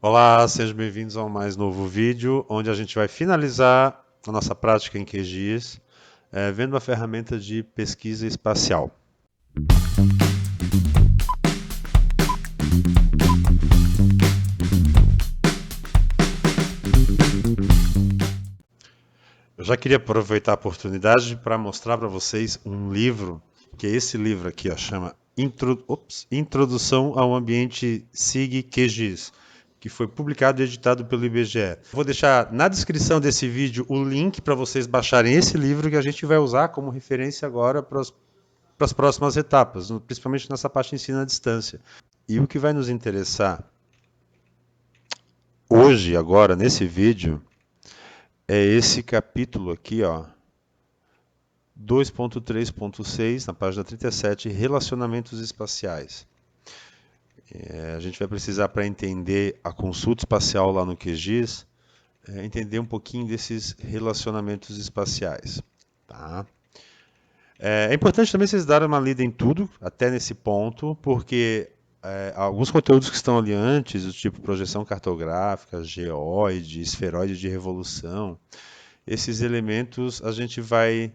Olá, sejam bem-vindos a um mais novo vídeo, onde a gente vai finalizar a nossa prática em QGIS, vendo uma ferramenta de pesquisa espacial. Eu já queria aproveitar a oportunidade para mostrar para vocês um livro, que é esse livro aqui, ó, chama Introdução ao Ambiente SIG QGIS, que foi publicado e editado pelo IBGE. Vou deixar na descrição desse vídeo o link para vocês baixarem esse livro que a gente vai usar como referência agora para as próximas etapas, principalmente nessa parte de ensino à distância. E o que vai nos interessar hoje, agora, nesse vídeo, é esse capítulo aqui, ó, 2.3.6, na página 37, relacionamentos espaciais. A gente vai precisar, para entender a consulta espacial lá no QGIS, entender um pouquinho desses relacionamentos espaciais. Tá? É importante também vocês darem uma lida em tudo, até nesse ponto, porque alguns conteúdos que estão ali antes, do tipo projeção cartográfica, geóide, esferoide de revolução, esses elementos a gente vai,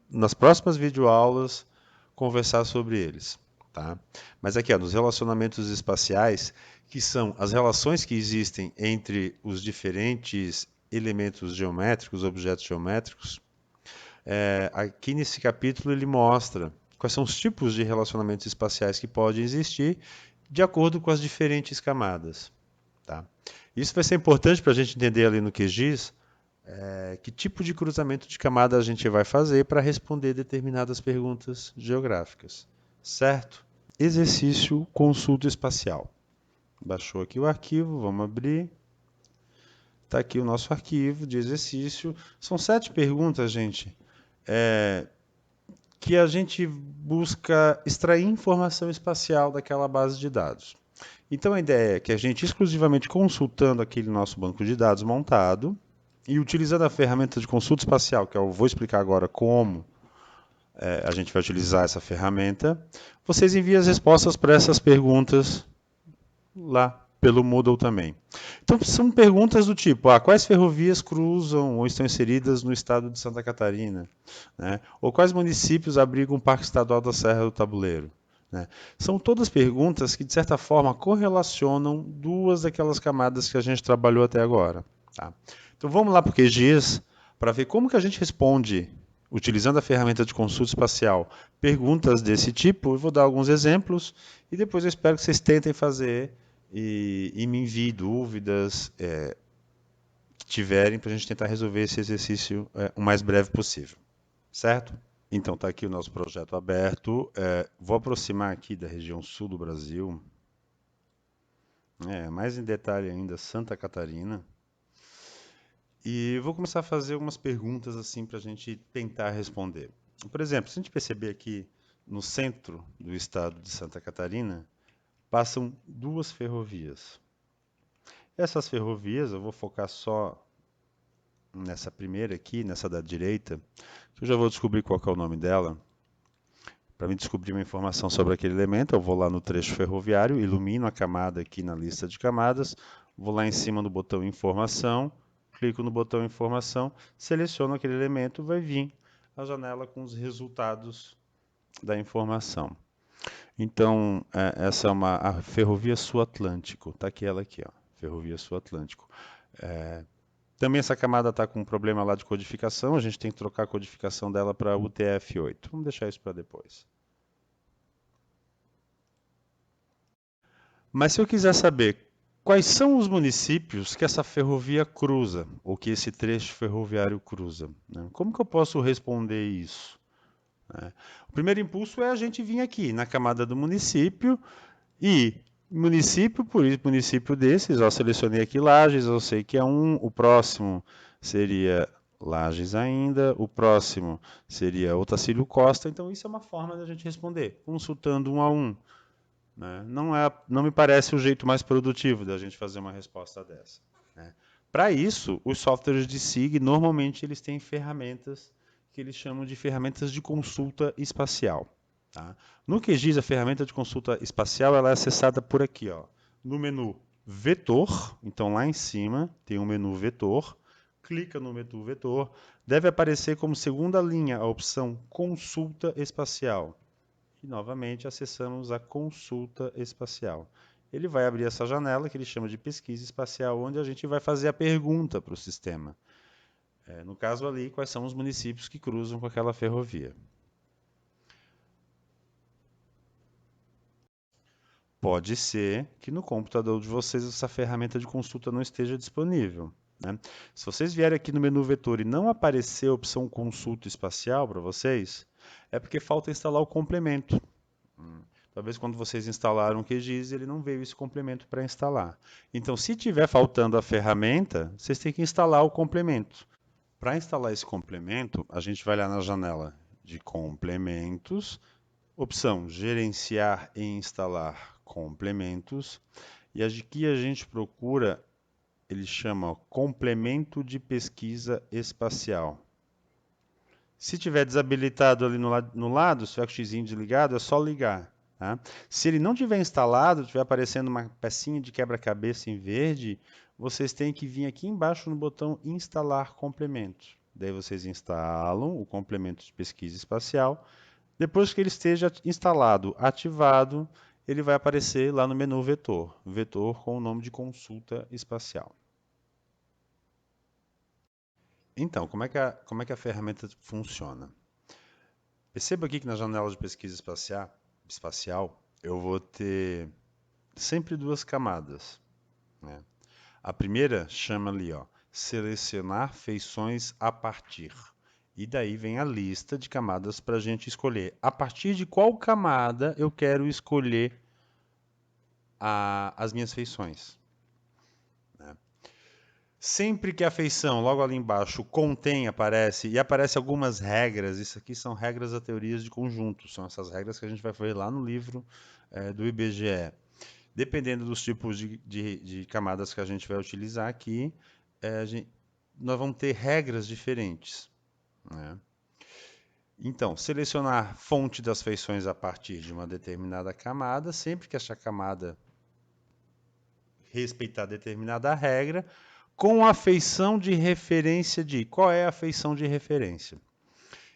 nas próximas videoaulas, conversar sobre eles. Tá? Mas aqui, ó, nos relacionamentos espaciais, que são as relações que existem entre os diferentes elementos geométricos, objetos geométricos, aqui nesse capítulo ele mostra quais são os tipos de relacionamentos espaciais que podem existir de acordo com as diferentes camadas. Tá? Isso vai ser importante para a gente entender ali no QGIS que tipo de cruzamento de camada a gente vai fazer para responder determinadas perguntas geográficas. Certo? Exercício consulta espacial. Baixou aqui o arquivo, vamos abrir. Está aqui o nosso arquivo de exercício. São 7 perguntas, gente, que a gente busca extrair informação espacial daquela base de dados. Então a ideia é que a gente, exclusivamente consultando aquele nosso banco de dados montado e utilizando a ferramenta de consulta espacial, que eu vou explicar agora como a gente vai utilizar essa ferramenta, vocês enviam as respostas para essas perguntas lá pelo Moodle também. Então são perguntas do tipo, quais ferrovias cruzam ou estão inseridas no estado de Santa Catarina? Né? Ou quais municípios abrigam o Parque Estadual da Serra do Tabuleiro? Né? São todas perguntas que, de certa forma, correlacionam duas daquelas camadas que a gente trabalhou até agora. Tá? Então vamos lá para o QGIS para ver como que a gente responde, utilizando a ferramenta de consulta espacial, perguntas desse tipo. Eu vou dar alguns exemplos e depois eu espero que vocês tentem fazer e me enviem dúvidas que tiverem para a gente tentar resolver esse exercício o mais breve possível. Certo? Então, está aqui o nosso projeto aberto. Vou aproximar aqui da região sul do Brasil. Mais em detalhe ainda, Santa Catarina. E vou começar a fazer algumas perguntas assim para a gente tentar responder. Por exemplo, se a gente perceber aqui no centro do estado de Santa Catarina, passam 2 ferrovias. Essas ferrovias, eu vou focar só nessa primeira aqui, nessa da direita, que eu já vou descobrir qual que é o nome dela. Para me descobrir uma informação sobre aquele elemento, eu vou lá no trecho ferroviário, ilumino a camada aqui na lista de camadas, vou lá em cima no botão Informação, clico no botão Informação, seleciono aquele elemento, vai vir a janela com os resultados da informação. Então, essa é a Ferrovia Sul Atlântico, está aqui ela aqui, ó, Ferrovia Sul Atlântico. Também essa camada está com um problema lá de codificação, a gente tem que trocar a codificação dela para UTF-8. Vamos deixar isso para depois. Mas se eu quiser saber quais são os municípios que essa ferrovia cruza, ou que esse trecho ferroviário cruza, né? Como que eu posso responder isso? O primeiro impulso é a gente vir aqui na camada do município e município por município desses, ó, selecionei aqui Lages, eu sei que é um, o próximo seria Lages ainda, o próximo seria Otacílio Costa, então isso é uma forma da gente responder, consultando um a um. Né? Não me parece o jeito mais produtivo da gente fazer uma resposta dessa. Né? Para isso, os softwares de SIG, normalmente eles têm ferramentas que eles chamam de ferramentas de consulta espacial. Tá? No QGIS, a ferramenta de consulta espacial ela é acessada por aqui, ó, no menu. vetor. Então, lá em cima tem um menu vetor. Clica no menu vetor. Deve aparecer como segunda linha a opção Consulta Espacial. E, novamente, acessamos a Consulta Espacial. Ele vai abrir essa janela que ele chama de Pesquisa Espacial, onde a gente vai fazer a pergunta para o sistema. No caso ali, quais são os municípios que cruzam com aquela ferrovia? Pode ser que no computador de vocês essa ferramenta de consulta não esteja disponível, né? Se vocês vierem aqui no menu vetor e não aparecer a opção consulta espacial para vocês, é porque falta instalar o complemento. Talvez quando vocês instalaram o QGIS, ele não veio esse complemento para instalar. Então, se tiver faltando a ferramenta, vocês têm que instalar o complemento. Para instalar esse complemento, a gente vai lá na janela de complementos, opção gerenciar e instalar complementos, e aqui a gente procura, ele chama complemento de pesquisa espacial. Se tiver desabilitado ali no lado, se tiver com o xizinho desligado, é só ligar. Tá? Se ele não tiver instalado, estiver aparecendo uma pecinha de quebra-cabeça em verde, vocês têm que vir aqui embaixo no botão instalar complemento. Daí vocês instalam o complemento de pesquisa espacial. Depois que ele esteja instalado, ativado, ele vai aparecer lá no menu vetor. Vetor com o nome de consulta espacial. Então, como é que a ferramenta funciona? Perceba aqui que na janela de pesquisa espacial eu vou ter sempre duas camadas, né? A primeira chama ali, ó, selecionar feições a partir. E daí vem a lista de camadas para a gente escolher. A partir de qual camada eu quero escolher as minhas feições, né? Sempre que a feição, logo ali embaixo, contém, aparece, e aparece algumas regras, isso aqui são regras da teoria de conjunto, são essas regras que a gente vai ver lá no livro do IBGE. Dependendo dos tipos de camadas que a gente vai utilizar aqui, nós vamos ter regras diferentes, né? Então, selecionar fonte das feições a partir de uma determinada camada, sempre que essa camada respeitar determinada regra, com a feição de referência de. Qual é a feição de referência?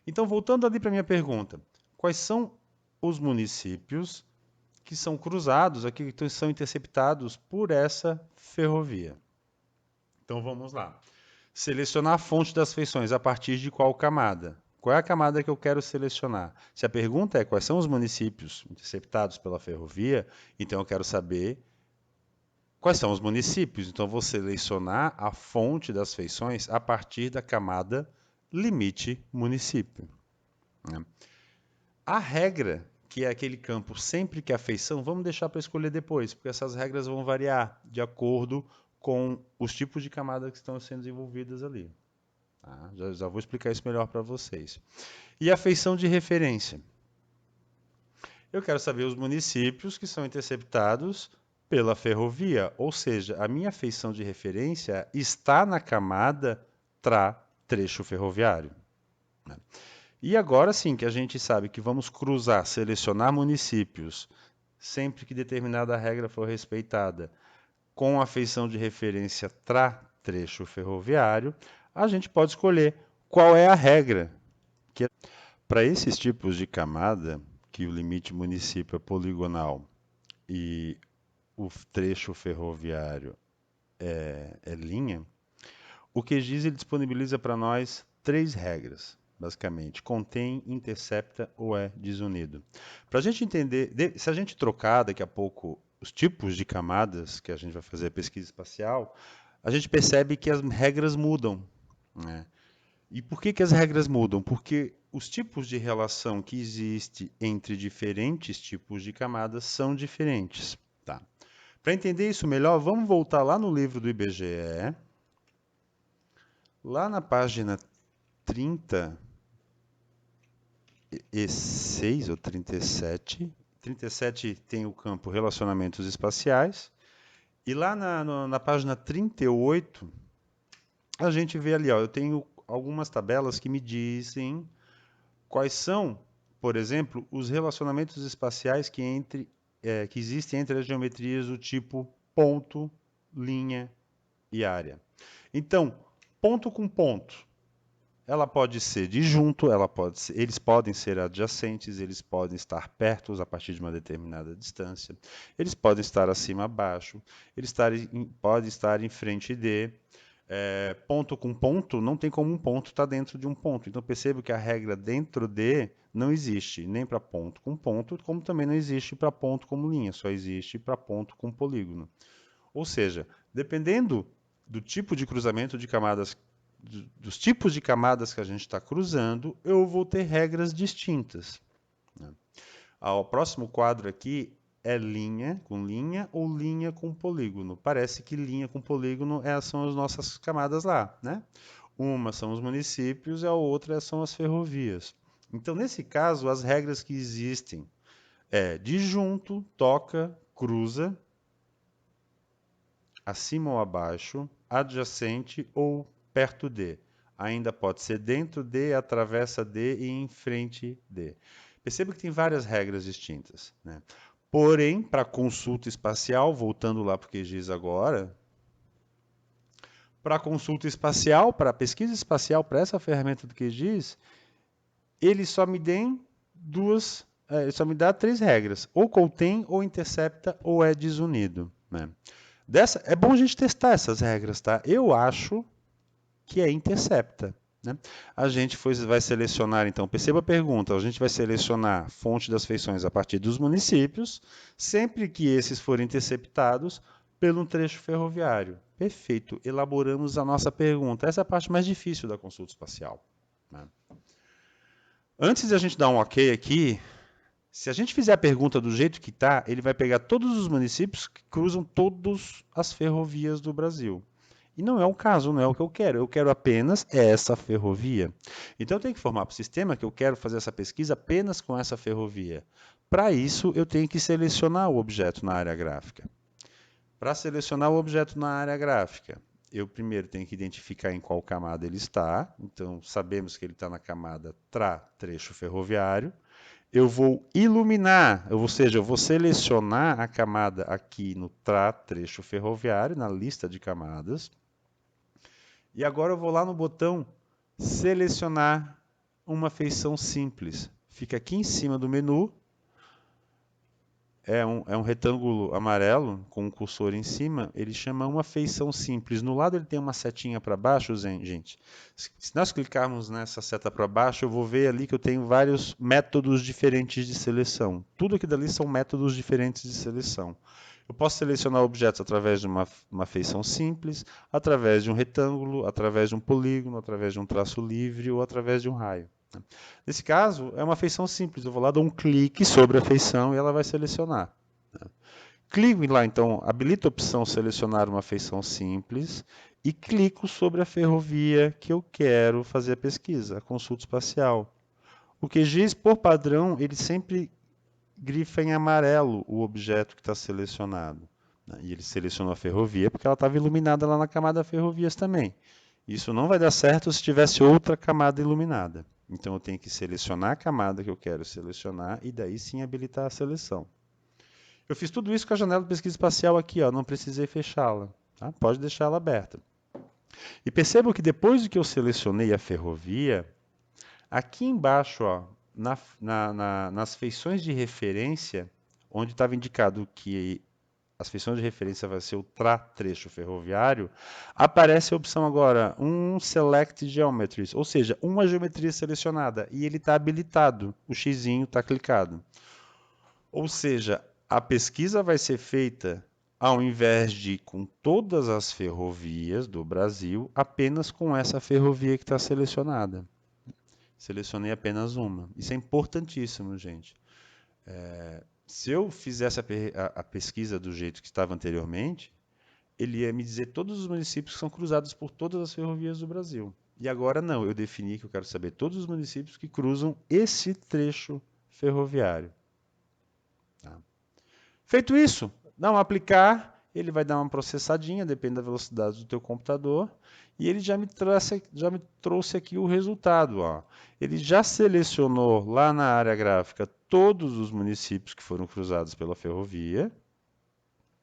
Então, voltando ali para a minha pergunta, quais são os municípios que são cruzados, aqui que são interceptados por essa ferrovia? Então, vamos lá. Selecionar a fonte das feições a partir de qual camada? Qual é a camada que eu quero selecionar? Se a pergunta é quais são os municípios interceptados pela ferrovia, então eu quero saber quais são os municípios? Então, vou selecionar a fonte das feições a partir da camada limite município, né? A regra, que é aquele campo sempre que a feição, vamos deixar para escolher depois, porque essas regras vão variar de acordo com os tipos de camadas que estão sendo desenvolvidas ali. Tá? Já vou explicar isso melhor para vocês. E a feição de referência? Eu quero saber os municípios que são interceptados pela ferrovia, ou seja, a minha feição de referência está na camada trecho ferroviário, né? E agora sim que a gente sabe que vamos cruzar, selecionar municípios, sempre que determinada regra for respeitada, com a feição de referência trecho ferroviário, a gente pode escolher qual é a regra. Para esses tipos de camada, que o limite município é poligonal e o trecho ferroviário é linha, o QGIS ele disponibiliza para nós três regras, basicamente: contém, intercepta ou é desunido. Para a gente entender, se a gente trocar daqui a pouco os tipos de camadas que a gente vai fazer a pesquisa espacial, a gente percebe que as regras mudam, né? E por que as regras mudam? Porque os tipos de relação que existe entre diferentes tipos de camadas são diferentes, tá? Para entender isso melhor, vamos voltar lá no livro do IBGE, lá na página 36 ou 37. 37 tem o campo relacionamentos espaciais. E lá na página 38, a gente vê ali, ó, eu tenho algumas tabelas que me dizem quais são, por exemplo, os relacionamentos espaciais que existem entre as geometrias do tipo ponto linha e área. Então, ponto com ponto. Ela pode ser disjunto, eles podem ser adjacentes, eles podem estar perto a partir de uma determinada distância, eles podem estar acima abaixo, podem estar em frente de. Ponto com ponto, não tem como um ponto estar dentro de um ponto. Então perceba que a regra dentro de não existe nem para ponto com ponto, como também não existe para ponto como linha, só existe para ponto com polígono. Ou seja, dependendo do tipo de cruzamento de camadas, dos tipos de camadas que a gente está cruzando, eu vou ter regras distintas. O próximo quadro aqui é linha ou linha com polígono. Parece que linha com polígono são as nossas camadas lá, né? Uma são os municípios e a outra são as ferrovias. Então, nesse caso, as regras que existem é disjunto, toca, cruza, acima ou abaixo, adjacente ou perto de. Ainda pode ser dentro de, atravessa de e em frente de. Perceba que tem várias regras distintas, né? Porém, para consulta espacial, voltando lá para o QGIS agora, para consulta espacial, para pesquisa espacial, para essa ferramenta do QGIS, ele só me ele só me dá 3 regras, ou contém, ou intercepta, ou é desunido, né? É bom a gente testar essas regras, tá? Eu acho que é intercepta, né? A gente vai selecionar, então, perceba a pergunta, a gente vai selecionar fonte das feições a partir dos municípios, sempre que esses forem interceptados pelo trecho ferroviário. Perfeito, elaboramos a nossa pergunta. Essa é a parte mais difícil da consulta espacial, né? Antes de a gente dar um ok aqui, se a gente fizer a pergunta do jeito que está, ele vai pegar todos os municípios que cruzam todas as ferrovias do Brasil. E não é o caso, não é o que eu quero. Eu quero apenas essa ferrovia. Então eu tenho que formar para o sistema que eu quero fazer essa pesquisa apenas com essa ferrovia. Para isso, eu tenho que selecionar o objeto na área gráfica. Para selecionar o objeto na área gráfica, eu primeiro tenho que identificar em qual camada ele está. Então, sabemos que ele está na camada trecho ferroviário. Eu vou iluminar, ou seja, eu vou selecionar a camada aqui no trecho ferroviário, na lista de camadas. E agora eu vou lá no botão selecionar uma feição simples. Fica aqui em cima do menu. É um retângulo amarelo com um cursor em cima. Ele chama uma feição simples. No lado ele tem uma setinha para baixo, gente. Se nós clicarmos nessa seta para baixo, eu vou ver ali que eu tenho vários métodos diferentes de seleção. Tudo aqui dali são métodos diferentes de seleção. Eu posso selecionar objetos através de uma feição simples, através de um retângulo, através de um polígono, através de um traço livre ou através de um raio. Nesse caso, é uma feição simples. Eu vou lá, dou um clique sobre a feição e ela vai selecionar. Clico lá, então, habilito a opção selecionar uma feição simples e clico sobre a ferrovia que eu quero fazer a pesquisa, a consulta espacial. O QGIS, por padrão, ele sempre grifa em amarelo o objeto que está selecionado. E ele selecionou a ferrovia porque ela estava iluminada lá na camada ferrovias também. Isso não vai dar certo se tivesse outra camada iluminada. Então eu tenho que selecionar a camada que eu quero selecionar e daí sim habilitar a seleção. Eu fiz tudo isso com a janela de pesquisa espacial aqui, ó, não precisei fechá-la. Tá? Pode deixar ela aberta. E percebam que depois que eu selecionei a ferrovia, aqui embaixo, ó, nas feições de referência, onde estava indicado que as feições de referência vai ser o trecho ferroviário, aparece a opção agora, Select Geometries, ou seja, uma geometria selecionada, e ele está habilitado, o xizinho está clicado. Ou seja, a pesquisa vai ser feita, ao invés de com todas as ferrovias do Brasil, apenas com essa ferrovia que está selecionada. Selecionei apenas uma. Isso é importantíssimo, gente. Se eu fizesse a pesquisa do jeito que estava anteriormente, ele ia me dizer todos os municípios que são cruzados por todas as ferrovias do Brasil. E agora não, eu defini que eu quero saber todos os municípios que cruzam esse trecho ferroviário. Tá? Feito isso, dá um aplicar, ele vai dar uma processadinha, depende da velocidade do teu computador, e ele já me trouxe aqui o resultado. Ó. Ele já selecionou lá na área gráfica todos os municípios que foram cruzados pela ferrovia.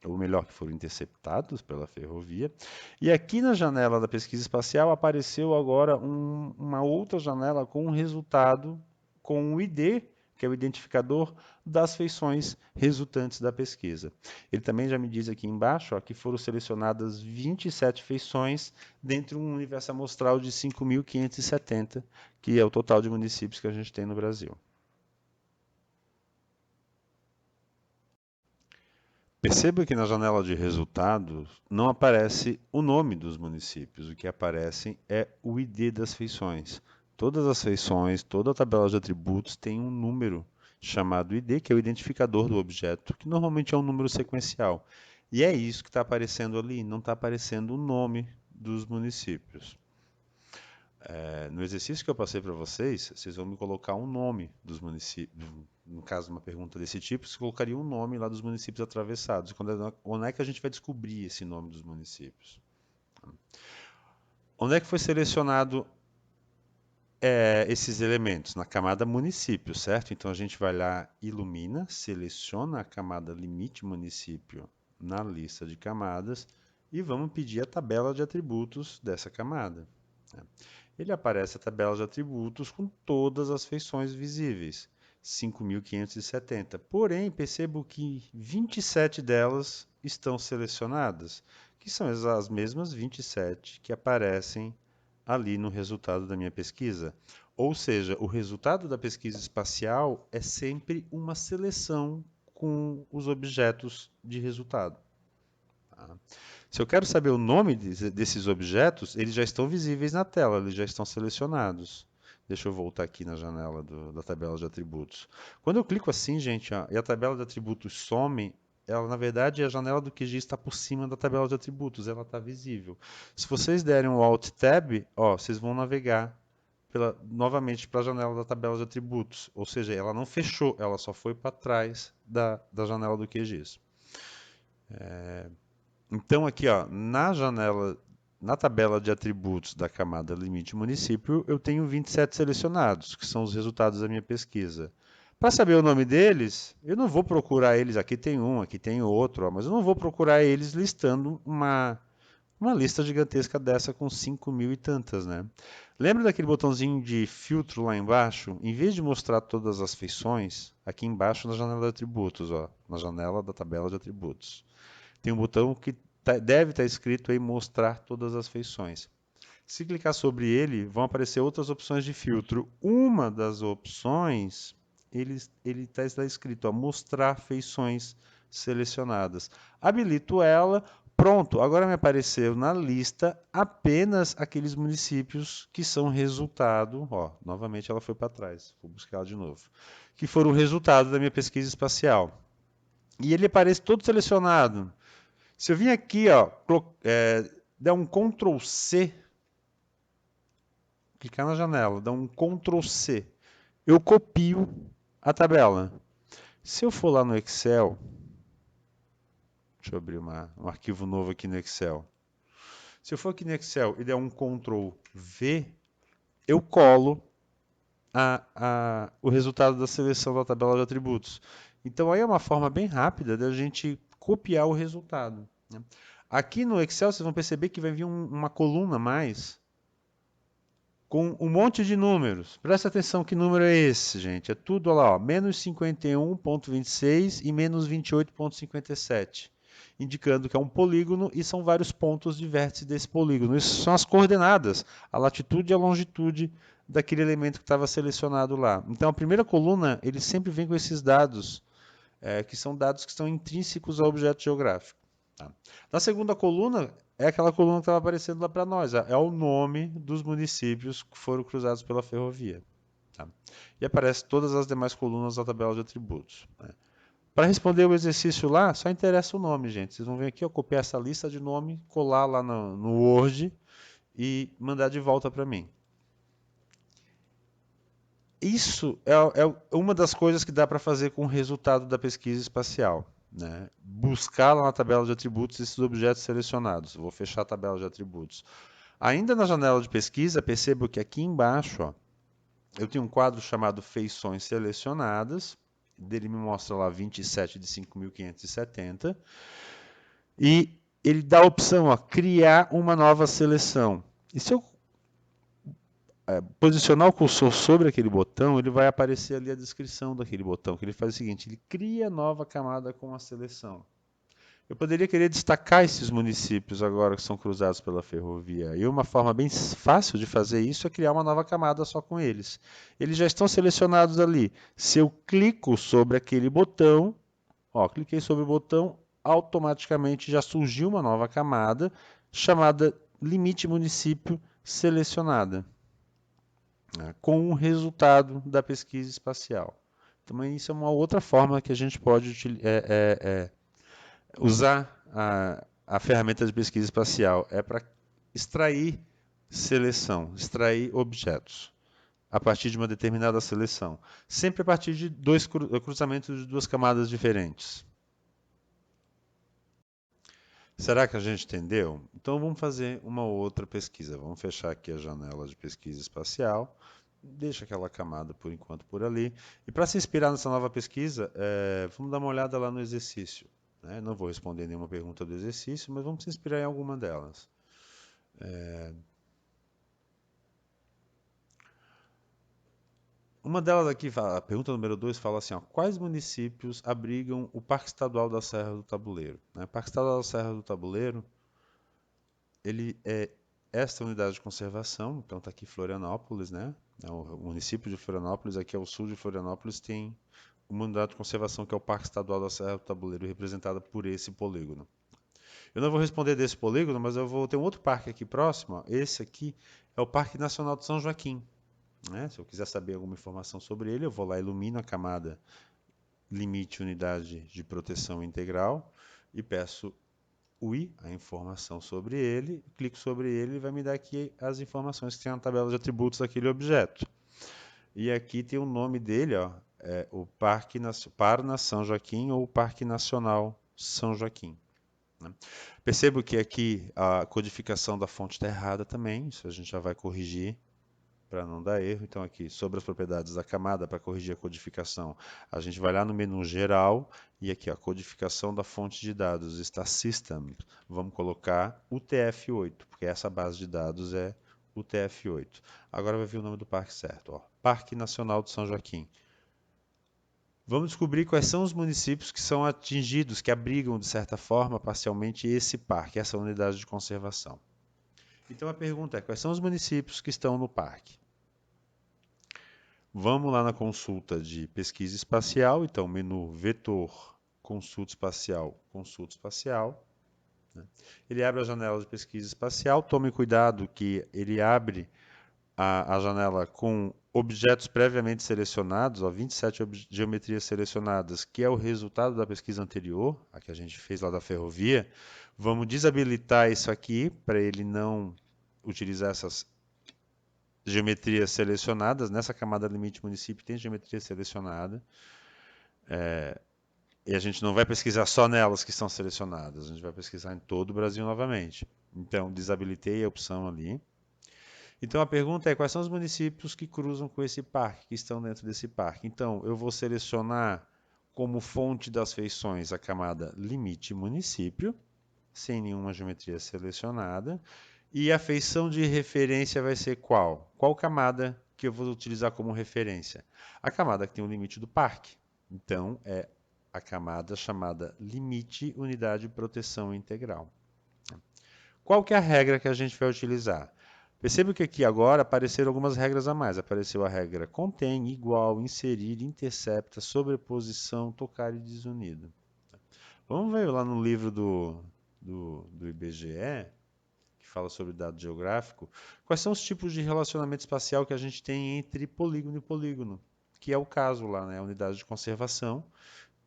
ou melhor, que foram interceptados pela ferrovia. E aqui na janela da pesquisa espacial apareceu agora uma outra janela com um resultado com o ID, que é o identificador das feições resultantes da pesquisa. Ele também já me diz aqui embaixo ó, que foram selecionadas 27 feições dentro de um universo amostral de 5.570, que é o total de municípios que a gente tem no Brasil. Perceba que na janela de resultados não aparece o nome dos municípios, o que aparece é o ID das feições. Todas as feições, toda a tabela de atributos tem um número chamado ID, que é o identificador do objeto, que normalmente é um número sequencial. E é isso que está aparecendo ali, não está aparecendo o nome dos municípios. No exercício que eu passei para vocês, vocês vão me colocar um nome dos municípios. No caso de uma pergunta desse tipo, você colocaria um nome lá dos municípios atravessados. Onde é que a gente vai descobrir esse nome dos municípios? Onde é que foi selecionado esses elementos? Na camada município, certo? Então a gente vai lá, ilumina, seleciona a camada limite município na lista de camadas e vamos pedir a tabela de atributos dessa camada. Ele aparece a tabela de atributos com todas as feições visíveis, 5.570. Porém, percebo que 27 delas estão selecionadas, que são as mesmas 27 que aparecem ali no resultado da minha pesquisa. Ou seja, o resultado da pesquisa espacial é sempre uma seleção com os objetos de resultado. Tá? Se eu quero saber o nome desses objetos, eles já estão visíveis na tela, eles já estão selecionados. Deixa eu voltar aqui na janela da tabela de atributos. Quando eu clico assim, gente, ó, e a tabela de atributos some, ela na verdade a janela do QGIS está por cima da tabela de atributos, ela está visível. Se vocês derem um Alt Tab, ó, vocês vão navegar novamente para a janela da tabela de atributos. Ou seja, ela não fechou, ela só foi para trás da janela do QGIS. Então aqui, ó, na tabela de atributos da camada limite município, eu tenho 27 selecionados, que são os resultados da minha pesquisa. Para saber o nome deles, eu não vou procurar eles, aqui tem um, aqui tem outro, ó, mas eu não vou procurar eles listando uma lista gigantesca dessa com 5.000 e tantas, né? Lembra daquele botãozinho de filtro lá embaixo? Em vez de mostrar todas as feições, aqui embaixo na janela de atributos, ó, na janela da tabela de atributos tem um botão que deve estar escrito aí mostrar todas as feições. Se clicar sobre ele, vão aparecer outras opções de filtro. Uma das opções, ele está escrito, ó, mostrar feições selecionadas. Habilito ela, pronto, agora me apareceu na lista apenas aqueles municípios que são resultado, ó, novamente ela foi para trás, vou buscar ela de novo, que foram o resultado da minha pesquisa espacial. E ele aparece todo selecionado. Se eu vim aqui, ó, der um Ctrl C, clicar na janela, dar um Ctrl C, eu copio a tabela. Se eu for lá no Excel, deixa eu abrir um arquivo novo aqui no Excel. Se eu for aqui no Excel e der um Ctrl V, eu colo o resultado da seleção da tabela de atributos. Então aí é uma forma bem rápida da gente copiar o resultado, né? Aqui no Excel vocês vão perceber que vai vir uma coluna a mais com um monte de números. Presta atenção que número é esse, gente. É tudo, olha lá, ó, menos 51,26 e menos 28,57. Indicando que é um polígono e são vários pontos de vértice desse polígono. Isso são as coordenadas, a latitude e a longitude daquele elemento que estava selecionado lá. Então a primeira coluna, ele sempre vem com esses dados, que são dados que estão intrínsecos ao objeto geográfico. Tá? Na segunda coluna, é aquela coluna que estava aparecendo lá para nós. É o nome dos municípios que foram cruzados pela ferrovia. Tá? E aparece todas as demais colunas da tabela de atributos. Né? Para responder o exercício lá, só interessa o nome, gente. Vocês vão ver aqui, eu copiar essa lista de nome, colar lá no Word e mandar de volta para mim. Isso é uma das coisas que dá para fazer com o resultado da pesquisa espacial. Né? Buscar lá na tabela de atributos esses objetos selecionados. Vou fechar a tabela de atributos. Ainda na janela de pesquisa, percebo que aqui embaixo, ó, eu tenho um quadro chamado Feições Selecionadas. Dele me mostra lá 27 de 5.570. E ele dá a opção, ó, criar uma nova seleção. E se eu posicionar o cursor sobre aquele botão, ele vai aparecer ali a descrição daquele botão, que ele faz o seguinte, ele cria nova camada com a seleção. Eu poderia querer destacar esses municípios agora que são cruzados pela ferrovia. E uma forma bem fácil de fazer isso é criar uma nova camada só com eles. Eles já estão selecionados ali. Se eu clico sobre aquele botão, ó, cliquei sobre o botão, automaticamente já surgiu uma nova camada chamada limite município selecionada, né, com o resultado da pesquisa espacial. Também isso é uma outra forma que a gente pode usar a ferramenta de pesquisa espacial. É para extrair seleção, extrair objetos a partir de uma determinada seleção. Sempre a partir de dois cruzamentos de duas camadas diferentes. Será que a gente entendeu? Então vamos fazer uma outra pesquisa. Vamos fechar aqui a janela de pesquisa espacial. Deixa aquela camada por enquanto por ali. E para se inspirar nessa nova pesquisa, vamos dar uma olhada lá no exercício, né? Não vou responder nenhuma pergunta do exercício, mas vamos se inspirar em alguma delas. Uma delas aqui, a pergunta número 2 fala assim, ó, quais municípios abrigam o Parque Estadual da Serra do Tabuleiro? Né? O Parque Estadual da Serra do Tabuleiro, ele é esta unidade de conservação, então está aqui Florianópolis, né? O município de Florianópolis, aqui ao sul de Florianópolis, tem uma unidade de conservação que é o Parque Estadual da Serra do Tabuleiro, representada por esse polígono. Eu não vou responder desse polígono, mas eu vou ter um outro parque aqui próximo. Ó. Esse aqui é o Parque Nacional de São Joaquim. Né? Se eu quiser saber alguma informação sobre ele, eu vou lá, ilumino a camada limite unidade de proteção integral e peço UI, a informação sobre ele, clico sobre ele e vai me dar aqui as informações que tem na tabela de atributos daquele objeto. E aqui tem o nome dele, ó, o Parna São Joaquim ou Parque Nacional São Joaquim. Né? Percebo que aqui a codificação da fonte está errada também, isso a gente já vai corrigir para não dar erro. Então aqui, sobre as propriedades da camada, para corrigir a codificação, a gente vai lá no menu geral e aqui, a codificação da fonte de dados está System. Vamos colocar UTF-8, porque essa base de dados é UTF-8. Agora vai vir o nome do parque certo, ó, Parque Nacional de São Joaquim. Vamos descobrir quais são os municípios que são atingidos, que abrigam, de certa forma, parcialmente, esse parque, essa unidade de conservação. Então a pergunta é, quais são os municípios que estão no parque? Vamos lá na consulta de pesquisa espacial, então menu vetor, consulta espacial. Né? Ele abre a janela de pesquisa espacial, tome cuidado que ele abre a janela com objetos previamente selecionados, ó, 27 geometrias selecionadas, que é o resultado da pesquisa anterior, a que a gente fez lá da ferrovia. Vamos desabilitar isso aqui, para ele não utilizar essas geometrias selecionadas. Nessa camada limite município tem geometria selecionada. E a gente não vai pesquisar só nelas que estão selecionadas, a gente vai pesquisar em todo o Brasil novamente. Então, desabilitei a opção ali. Então, a pergunta é, quais são os municípios que cruzam com esse parque, que estão dentro desse parque? Então, eu vou selecionar como fonte das feições a camada limite município, sem nenhuma geometria selecionada. E a feição de referência vai ser qual? Qual camada que eu vou utilizar como referência? A camada que tem o limite do parque. Então, é a camada chamada limite unidade de proteção integral. Qual que é a regra que a gente vai utilizar? Perceba que aqui agora apareceram algumas regras a mais. Apareceu a regra contém, igual, inserir, intercepta, sobreposição, tocar e desunido. Vamos ver lá no livro do IBGE, que fala sobre dado geográfico, quais são os tipos de relacionamento espacial que a gente tem entre polígono e polígono, que é o caso lá, né? A unidade de conservação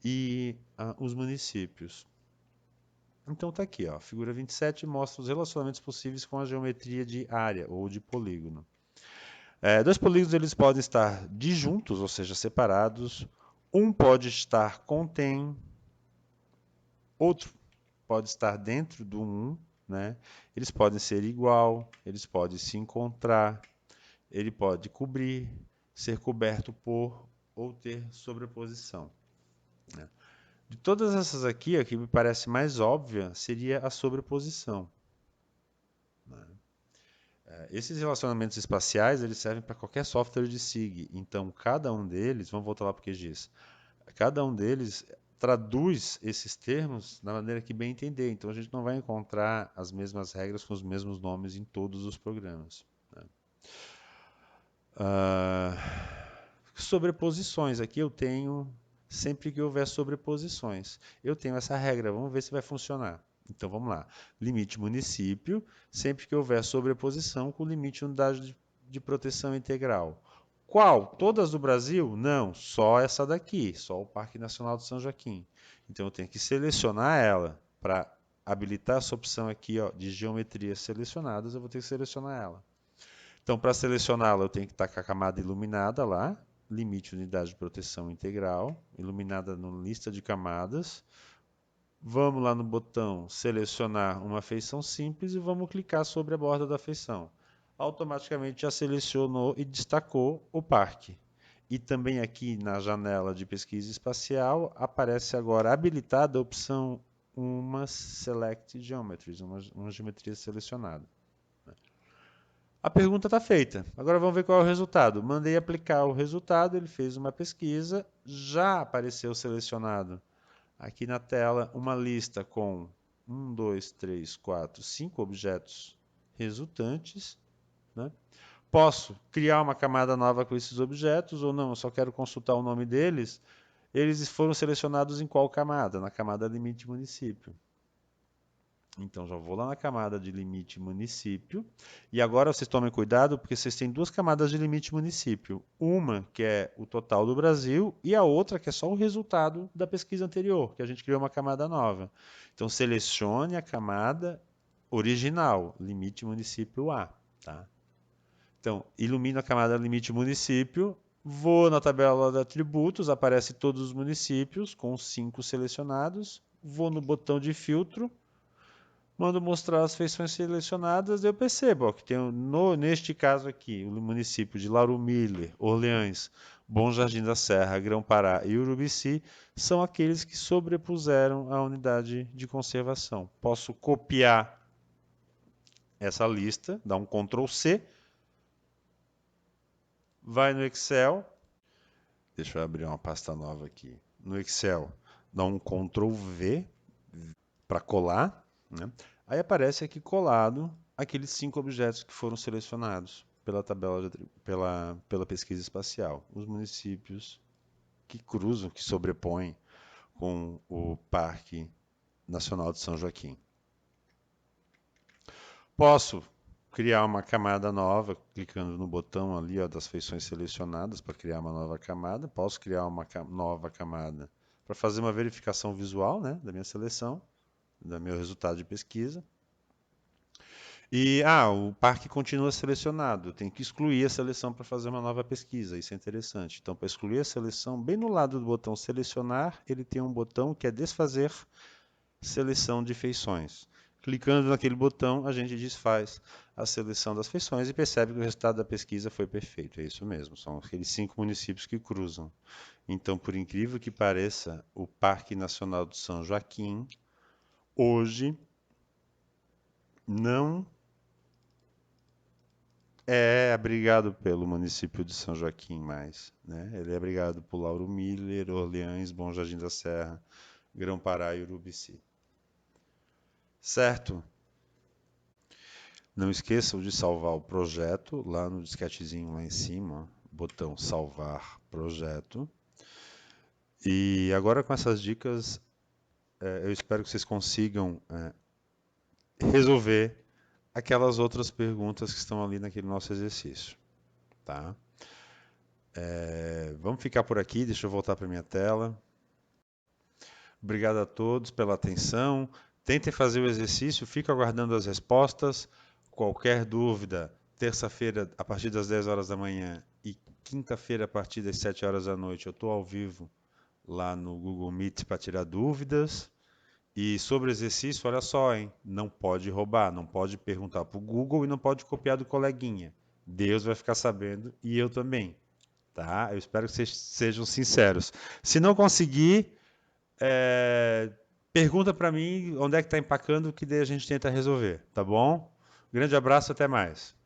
e os municípios. Então está aqui, ó, a figura 27 mostra os relacionamentos possíveis com a geometria de área ou de polígono. Dois polígonos eles podem estar disjuntos, ou seja, separados. Um pode estar contém, outro pode estar dentro do um, né? Eles podem ser igual, eles podem se encontrar, ele pode cobrir, ser coberto por ou ter sobreposição. Né? De todas essas aqui, a que me parece mais óbvia seria a sobreposição. Esses relacionamentos espaciais, eles servem para qualquer software de SIG. Então, cada um deles, vamos voltar lá para o QGIS, cada um deles traduz esses termos da maneira que bem entender. Então, a gente não vai encontrar as mesmas regras com os mesmos nomes em todos os programas. Sobreposições. Aqui eu tenho, sempre que houver sobreposições, eu tenho essa regra. Vamos ver se vai funcionar. Então vamos lá. Limite município, sempre que houver sobreposição com limite unidade de proteção integral. Qual? Todas do Brasil? Não, só essa daqui, só o Parque Nacional do São Joaquim. Então eu tenho que selecionar ela para habilitar essa opção aqui, ó, de geometrias selecionadas, eu vou ter que selecionar ela. Então, para selecioná-la, eu tenho que estar com a camada iluminada lá, limite unidade de proteção integral, iluminada na lista de camadas. Vamos lá no botão selecionar uma feição simples e vamos clicar sobre a borda da feição. Automaticamente já selecionou e destacou o parque. E também aqui na janela de pesquisa espacial aparece agora habilitada a opção uma Select Geometries, uma geometria selecionada. A pergunta está feita. Agora vamos ver qual é o resultado. Mandei aplicar o resultado, ele fez uma pesquisa, já apareceu selecionado aqui na tela uma lista com 1, 2, 3, 4, 5 objetos resultantes. Né? Posso criar uma camada nova com esses objetos ou não, eu só quero consultar o nome deles. Eles foram selecionados em qual camada? Na camada limite município. Então, já vou lá na camada de limite município. E agora vocês tomem cuidado, porque vocês têm duas camadas de limite município. Uma que é o total do Brasil e a outra que é só o resultado da pesquisa anterior, que a gente criou uma camada nova. Então, selecione a camada original, limite município A. Tá? Então, ilumino a camada limite município, vou na tabela de atributos, aparece todos os municípios com 5 selecionados, vou no botão de filtro, mando mostrar as feições selecionadas, eu percebo ó, que tem neste caso aqui, o município de Lauro Miller, Orleans, Bom Jardim da Serra, Grão-Pará e Urubici são aqueles que sobrepuseram a unidade de conservação. Posso copiar essa lista, dar um Ctrl C, vai no Excel, deixa eu abrir uma pasta nova aqui, no Excel, dá um Ctrl V para colar, né? Aí aparece aqui colado aqueles 5 objetos que foram selecionados pela tabela pela pesquisa espacial. Os municípios que cruzam, que sobrepõem com o Parque Nacional de São Joaquim. Posso criar uma camada nova, clicando no botão ali ó, das feições selecionadas para criar uma nova camada. Posso criar uma nova camada para fazer uma verificação visual, né, da minha seleção, do meu resultado de pesquisa. E o parque continua selecionado. Eu tenho que excluir a seleção para fazer uma nova pesquisa. Isso é interessante. Então, para excluir a seleção, bem no lado do botão selecionar, ele tem um botão que é desfazer seleção de feições. Clicando naquele botão, a gente desfaz a seleção das feições e percebe que o resultado da pesquisa foi perfeito. É isso mesmo, são aqueles 5 municípios que cruzam. Então, por incrível que pareça, o Parque Nacional do São Joaquim, hoje, não é abrigado pelo município de São Joaquim mais, né? Ele é abrigado por Lauro Miller, Orleans, Bom Jardim da Serra, Grão-Pará e Urubici. Certo? Não esqueçam de salvar o projeto lá no disquetezinho lá em cima, botão salvar projeto. E agora com essas dicas, eu espero que vocês consigam resolver aquelas outras perguntas que estão ali naquele nosso exercício, tá? Vamos ficar por aqui, deixa eu voltar para minha tela. Obrigado a todos pela atenção. Tentem fazer o exercício, fico aguardando as respostas. Qualquer dúvida, terça-feira a partir das 10 horas da manhã e quinta-feira a partir das 7 horas da noite, eu estou ao vivo lá no Google Meet para tirar dúvidas. E sobre o exercício, olha só, hein? Não pode roubar, não pode perguntar para o Google e não pode copiar do coleguinha. Deus vai ficar sabendo e eu também, tá? Eu espero que vocês sejam sinceros. Se não conseguir, pergunta para mim onde é que está empacando, que daí a gente tenta resolver, tá bom? Grande abraço, até mais.